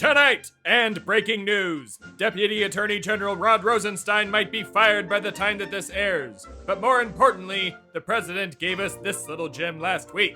Tonight, and breaking news, Deputy Attorney General Rod Rosenstein might be fired by the time that this airs. But more importantly, the president gave us this little gem last week.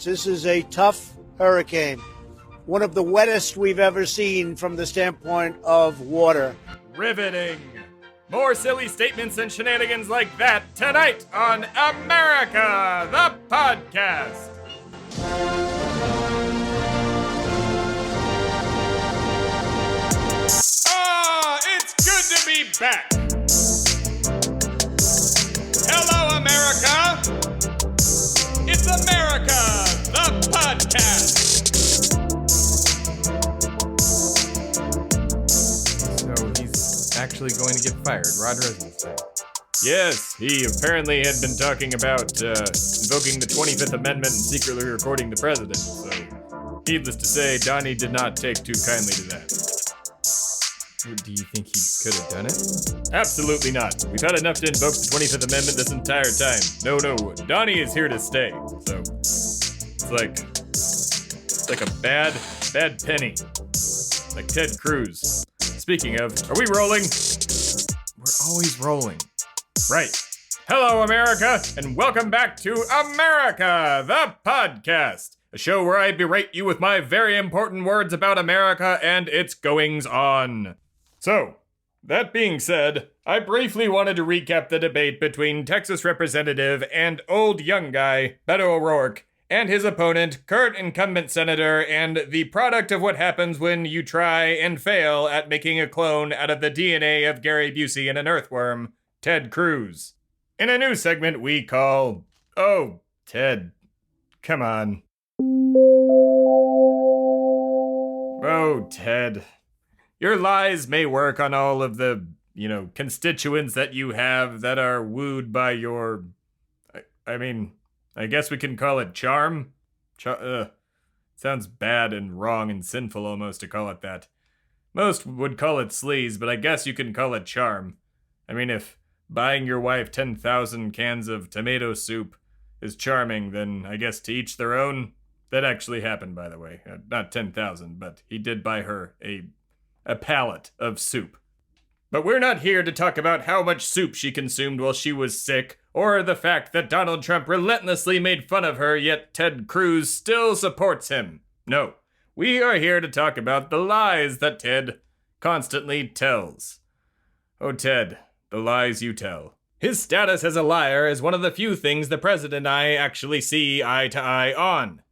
This is a tough hurricane, one of the wettest we've ever seen from the standpoint of water. Riveting. More silly statements and shenanigans like that tonight on America, the podcast. It's good to be back. Hello, America. It's America, the podcast. So he's actually going to get fired, Rod Rosenstein. Yes, he apparently had been talking about invoking the 25th Amendment and secretly recording the president. So, needless to say, Donnie did not take too kindly to that. Do you think he could have done it? Absolutely not. We've had enough to invoke the 25th Amendment this entire time. No, Donnie is here to stay. So, it's like a bad penny. Like Ted Cruz. Speaking of, are we rolling? We're always rolling. Right. Hello, America, and welcome back to America, the podcast. A show where I berate you with my very important words about America and its goings-on. So, that being said, I briefly wanted to recap the debate between Texas Representative and old young guy, Beto O'Rourke, and his opponent, current incumbent senator, and the product of what happens when you try and fail at making a clone out of the DNA of Gary Busey and an earthworm, Ted Cruz. In a new segment we call, Oh, Ted, come on. Oh, Ted. Your lies may work on all of the, constituents that you have that are wooed by your, I guess we can call it charm? Sounds bad and wrong and sinful almost to call it that. Most would call it sleaze, but I guess you can call it charm. I mean, if buying your wife 10,000 cans of tomato soup is charming, then I guess to each their own. That actually happened, by the way. Not 10,000, but he did buy her a pallet of soup. But we're not here to talk about how much soup she consumed while she was sick, or the fact that Donald Trump relentlessly made fun of her, yet Ted Cruz still supports him. No, we are here to talk about the lies that Ted constantly tells. Oh, Ted, the lies you tell. His status as a liar is one of the few things the president and I actually see eye to eye on.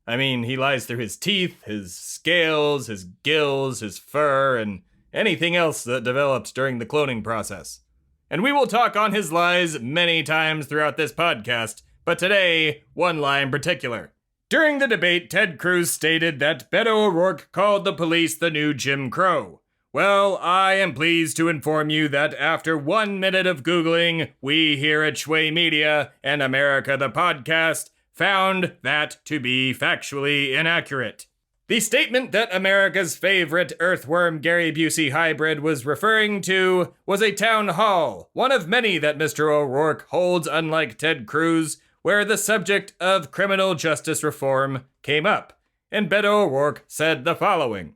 I mean, he lies through his teeth, his scales, his gills, his fur, and anything else that developed during the cloning process. And we will talk on his lies many times throughout this podcast, but today, one lie in particular. During the debate, Ted Cruz stated that Beto O'Rourke called the police the new Jim Crow. Well, I am pleased to inform you that after 1 minute of Googling, we here at Shway Media and America the Podcast found that to be factually inaccurate. The statement that America's favorite earthworm Gary Busey hybrid was referring to was a town hall, one of many that Mr. O'Rourke holds, unlike Ted Cruz, where the subject of criminal justice reform came up. And Beto O'Rourke said the following.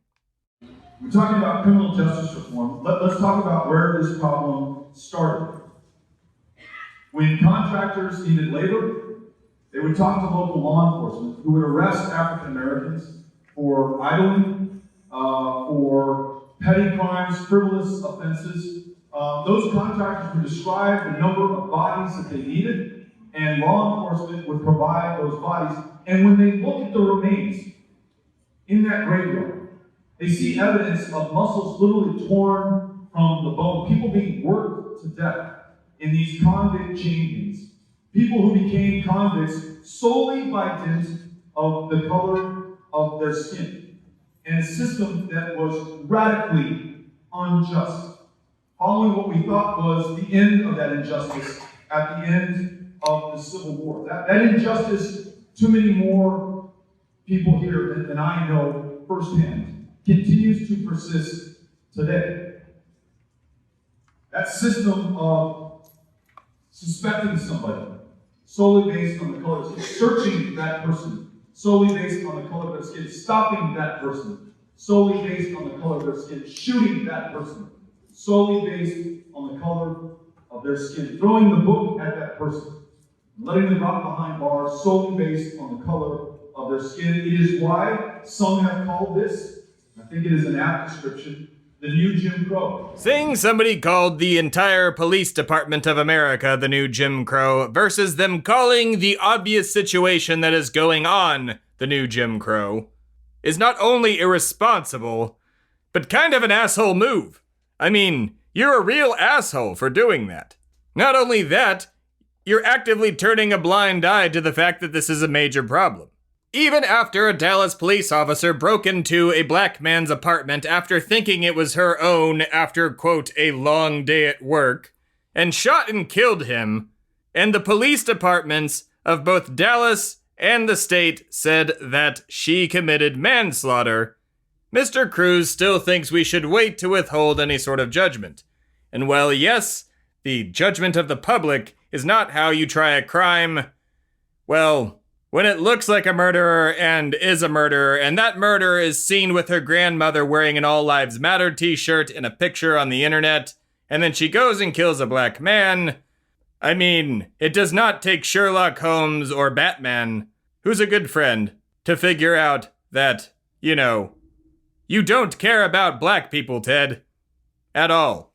We're talking about criminal justice reform. Let's talk about where this problem started. When contractors needed labor, they would talk to local law enforcement who would arrest African Americans for idling, for petty crimes, frivolous offenses. Those contractors would describe the number of bodies that they needed, and law enforcement would provide those bodies. And when they look at the remains in that graveyard, they see evidence of muscles literally torn from the bone, people being worked to death in these convict chainings. People who became convicts solely by dint of the color of their skin. And a system that was radically unjust. Following what we thought was the end of that injustice at the end of the Civil War. That injustice, too many more people here than I know firsthand, continues to persist today. That system of suspecting somebody solely based on the color of skin, searching that person solely based on the color of their skin, stopping that person solely based on the color of their skin, shooting that person solely based on the color of their skin, throwing the book at that person, letting them rot behind bars solely based on the color of their skin. It is why some have called this, I think it is an apt description, the new Jim Crow. Saying somebody called the entire police department of America the new Jim Crow versus them calling the obvious situation that is going on the new Jim Crow is not only irresponsible, but kind of an asshole move. I mean, you're a real asshole for doing that. Not only that, you're actively turning a blind eye to the fact that this is a major problem. Even after a Dallas police officer broke into a black man's apartment after thinking it was her own after, quote, a long day at work, and shot and killed him, and the police departments of both Dallas and the state said that she committed manslaughter, Mr. Cruz still thinks we should wait to withhold any sort of judgment. And while yes, the judgment of the public is not how you try a crime, well, when it looks like a murderer and is a murderer, and that murderer is seen with her grandmother wearing an All Lives Matter t-shirt in a picture on the internet, and then she goes and kills a black man, I mean, it does not take Sherlock Holmes or Batman, who's a good friend, to figure out that, you don't care about black people, Ted. At all.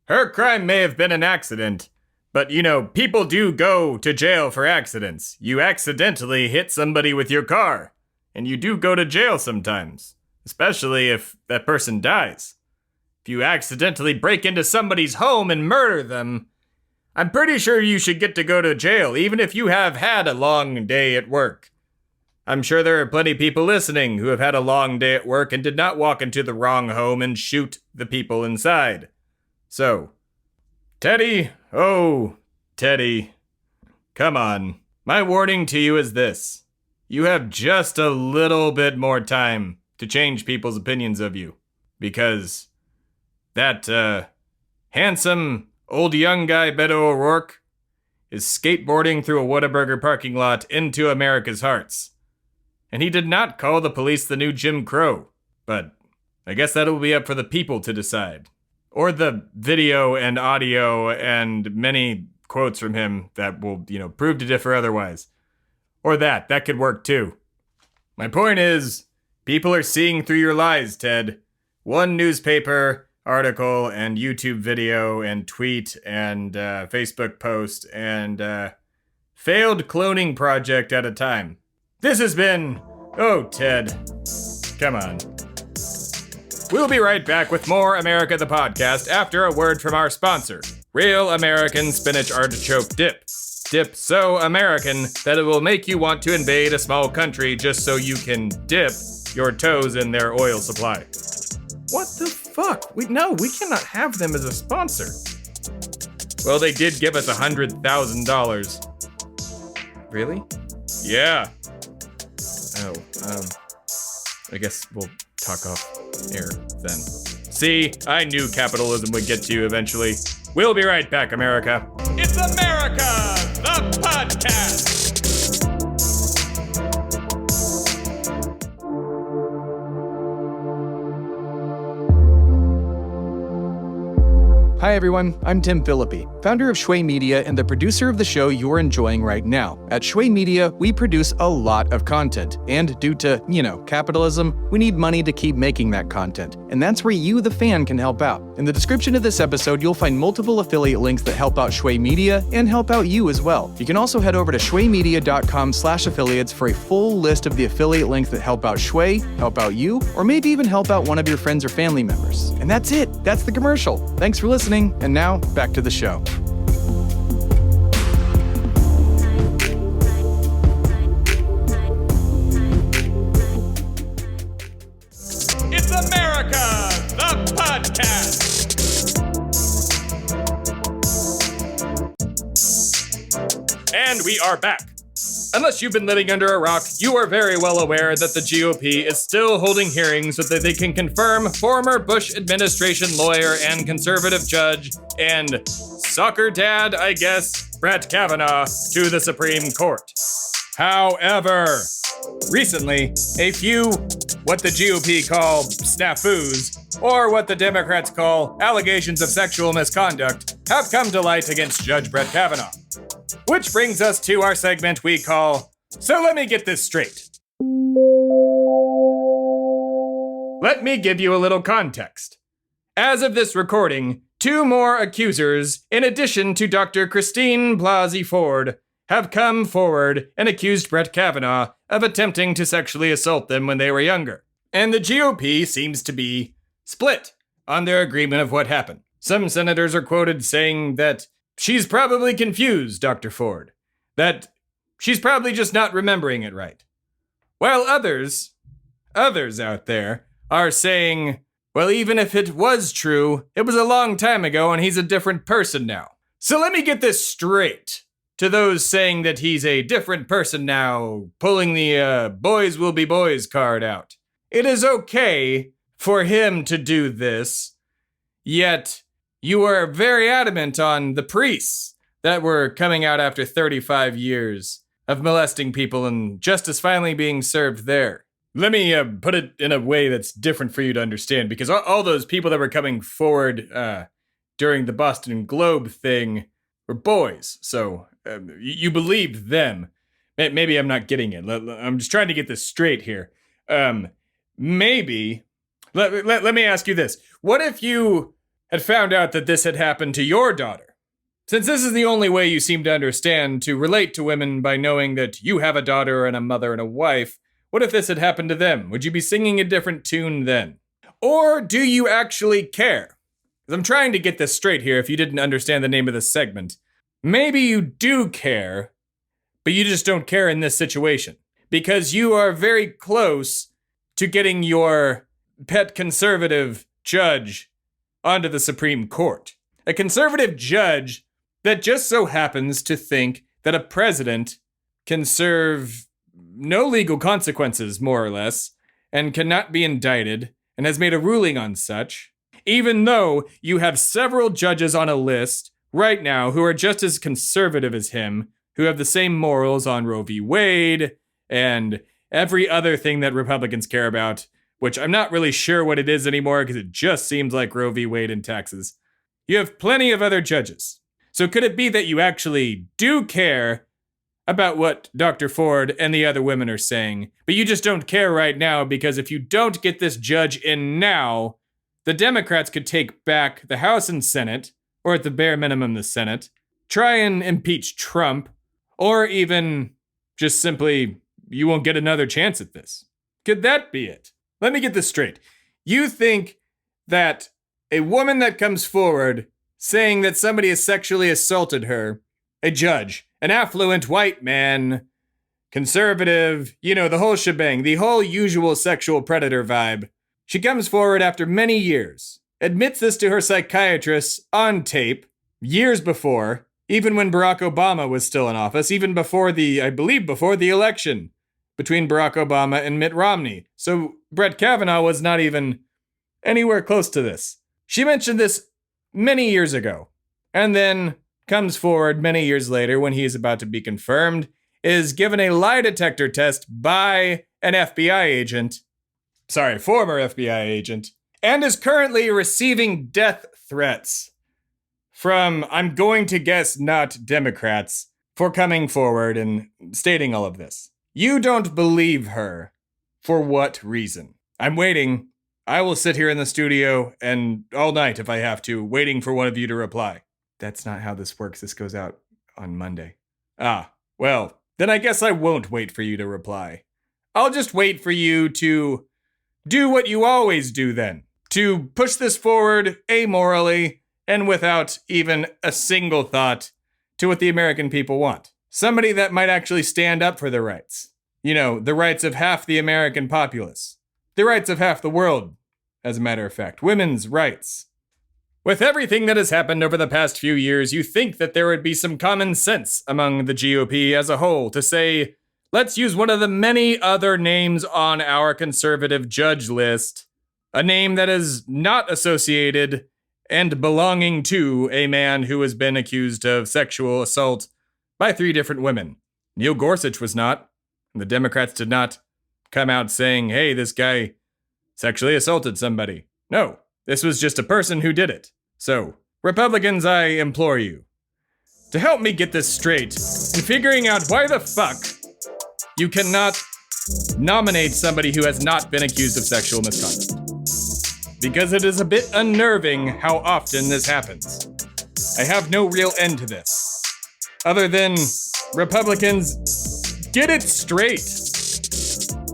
Her crime may have been an accident, but, people do go to jail for accidents. You accidentally hit somebody with your car, and you do go to jail sometimes, especially if that person dies. If you accidentally break into somebody's home and murder them, I'm pretty sure you should get to go to jail, even if you have had a long day at work. I'm sure there are plenty of people listening who have had a long day at work and did not walk into the wrong home and shoot the people inside. So, Teddy, oh, Teddy, come on. My warning to you is this. You have just a little bit more time to change people's opinions of you. Because that, handsome, old young guy Beto O'Rourke is skateboarding through a Whataburger parking lot into America's hearts. And he did not call the police the new Jim Crow. But I guess that'll be up for the people to decide. Or the video and audio and many quotes from him that will, prove to differ otherwise. Or that could work too. My point is, people are seeing through your lies, Ted. One newspaper article and YouTube video and tweet and Facebook post and failed cloning project at a time. This has been, oh, Ted, come on. We'll be right back with more America the Podcast after a word from our sponsor, Real American Spinach Artichoke Dip. Dip so American that it will make you want to invade a small country just so you can dip your toes in their oil supply. What the fuck? We cannot have them as a sponsor. Well, they did give us $100,000. Really? Yeah. Oh, I guess we'll talk off air then. See, I knew capitalism would get to you eventually. We'll be right back, America. It's America, the podcast! Hi everyone, I'm Tim Philippi, founder of Shui Media and the producer of the show you're enjoying right now. At Shui Media, we produce a lot of content, and due to, capitalism, we need money to keep making that content. And that's where you, the fan, can help out. In the description of this episode, you'll find multiple affiliate links that help out Shui Media and help out you as well. You can also head over to shuimedia.com/affiliates for a full list of the affiliate links that help out Shui, help out you, or maybe even help out one of your friends or family members. And that's it. That's the commercial. Thanks for listening. And now, back to the show. It's America, the podcast! And we are back. Unless you've been living under a rock, you are very well aware that the GOP is still holding hearings so that they can confirm former Bush administration lawyer and conservative judge and soccer dad, I guess, Brett Kavanaugh to the Supreme Court. However, recently, a few what the GOP call snafus, or what the Democrats call allegations of sexual misconduct, have come to light against Judge Brett Kavanaugh. Which brings us to our segment we call, So Let Me Get This Straight. Let me give you a little context. As of this recording, 2 more accusers, in addition to Dr. Christine Blasey Ford, have come forward and accused Brett Kavanaugh of attempting to sexually assault them when they were younger. And the GOP seems to be split on their agreement of what happened. Some senators are quoted saying that she's probably confused, Dr. Ford, that she's probably just not remembering it right. While others out there are saying, well, even if it was true, it was a long time ago and he's a different person now. So let me get this straight to those saying that he's a different person now, pulling the boys will be boys card out. It is okay for him to do this, yet you are very adamant on the priests that were coming out after 35 years of molesting people and justice finally being served there. Let me put it in a way that's different for you to understand, because all those people that were coming forward during the Boston Globe thing were boys, so you believed them. Maybe I'm not getting it. I'm just trying to get this straight here. Maybe, let me ask you this. What if you had found out that this had happened to your daughter? Since this is the only way you seem to understand to relate to women by knowing that you have a daughter and a mother and a wife, what if this had happened to them? Would you be singing a different tune then? Or do you actually care? Because I'm trying to get this straight here if you didn't understand the name of this segment. Maybe you do care, but you just don't care in this situation. Because you are very close to getting your pet conservative judge onto the Supreme Court. A conservative judge that just so happens to think that a president can serve no legal consequences, more or less, and cannot be indicted, and has made a ruling on such, even though you have several judges on a list right now who are just as conservative as him, who have the same morals on Roe v. Wade, and every other thing that Republicans care about, which I'm not really sure what it is anymore because it just seems like Roe v. Wade in Texas. You have plenty of other judges. So could it be that you actually do care about what Dr. Ford and the other women are saying, but you just don't care right now because if you don't get this judge in now, the Democrats could take back the House and Senate, or at the bare minimum the Senate, try and impeach Trump, or even just simply, you won't get another chance at this. Could that be it? Let me get this straight. You think that a woman that comes forward saying that somebody has sexually assaulted her, a judge, an affluent white man, conservative, the whole shebang, the whole usual sexual predator vibe. She comes forward after many years, admits this to her psychiatrist on tape, years before, even when Barack Obama was still in office, even before before the election between Barack Obama and Mitt Romney. So Brett Kavanaugh was not even anywhere close to this. She mentioned this many years ago, and then comes forward many years later when he is about to be confirmed, is given a lie detector test by an former FBI agent, and is currently receiving death threats from, I'm going to guess, not Democrats, for coming forward and stating all of this. You don't believe her. For what reason? I'm waiting. I will sit here in the studio and all night if I have to, waiting for one of you to reply. That's not how this works. This goes out on Monday. Well, then I guess I won't wait for you to reply. I'll just wait for you to do what you always do then. To push this forward amorally and without even a single thought to what the American people want. Somebody that might actually stand up for their rights. The rights of half the American populace. The rights of half the world, as a matter of fact. Women's rights. With everything that has happened over the past few years, you think that there would be some common sense among the GOP as a whole to say, let's use one of the many other names on our conservative judge list, a name that is not associated and belonging to a man who has been accused of sexual assault by 3 different women. Neil Gorsuch was not. And the Democrats did not come out saying, hey, this guy sexually assaulted somebody. No, this was just a person who did it. So, Republicans, I implore you to help me get this straight in figuring out why the fuck you cannot nominate somebody who has not been accused of sexual misconduct. Because it is a bit unnerving how often this happens. I have no real end to this. Other than, Republicans, get it straight.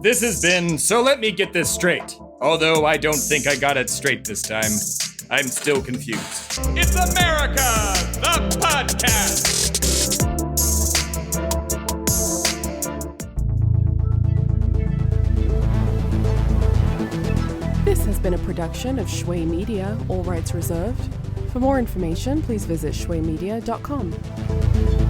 This has been So Let Me Get This Straight. Although I don't think I got it straight this time. I'm still confused. It's America, the podcast! This has been a production of Shway Media, all rights reserved. For more information, please visit shwaymedia.com.